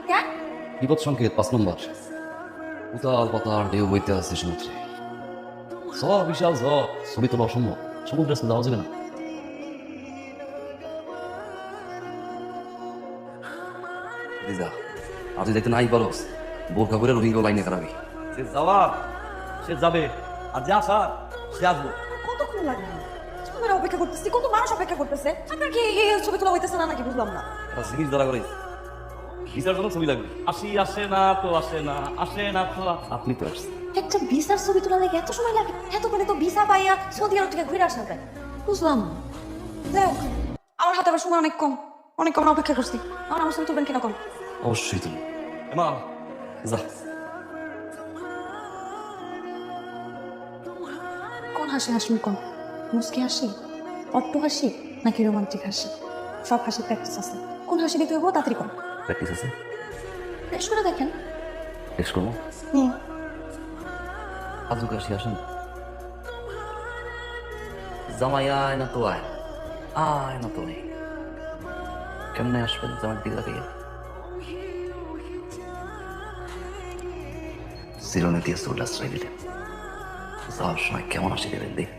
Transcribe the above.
क्या বিপদ সংকেত 5 নম্বর। উতাল পাতাল ঢেউ বইতে আছে সমুদ্রে। ঝড়, বিশাল ঝড়, ছবি তোলা অসম্ভব। সমুদ্রে আসতে যাওয়া যাবে না। দিদা, আর তুই দেখতে নাই পারস, বোরখা করে রোহিঙ্গা লাইনে খারাপি। সে যাওয়ার সে যাবে, আর যে আসার সে আসবো। কতক্ষণ লাগবে আমরা অপেক্ষা করতেছি, কত মানুষ অপেক্ষা করতেছে। আপনার কি এই ছবি তোলা হইতেছে না নাকি বুঝলাম না। একটা জিনিস ধরা করে ভিসার জন্য ছবি লাগবে। আসে না তো আসে না, আসে না তো আপনি তো আসছেন। একটা ভিসার ছবি তোলা লাগে এত সময় লাগে? এত করে তো ভিসা পাইয়া সৌদি আরব থেকে ঘুরে আসা যায়। বুঝলাম না। দেখ আমার হাতে আবার সময় অনেক কম, অনেক কম অপেক্ষা করছি। আমার ছবি তুলবেন কিনা কম। অবশ্যই তুমি মা যা। কোন হাসি হাসবেন কোন? মুসকি হাসি, অট্ট হাসি নাকি রোমান্টিক হাসি? সব হাসি প্র্যাকটিস আছে। কোন হাসি দিতে হবো তাড়াতাড়ি কর। প্র্যাকটিস আছে, বেশ করে দেখেন। টেক্সট করবো। হুম আজকে আসি, আসেন। জামাই আয় না তো আয়, আয় না তো আয়। কেমনে আসবেন জামাই দিকে তাকিয়ে? চিরনীতি চলে আশ্রয় দিলেন। যাওয়ার সময় কেমন আসি দেবেন দেখ।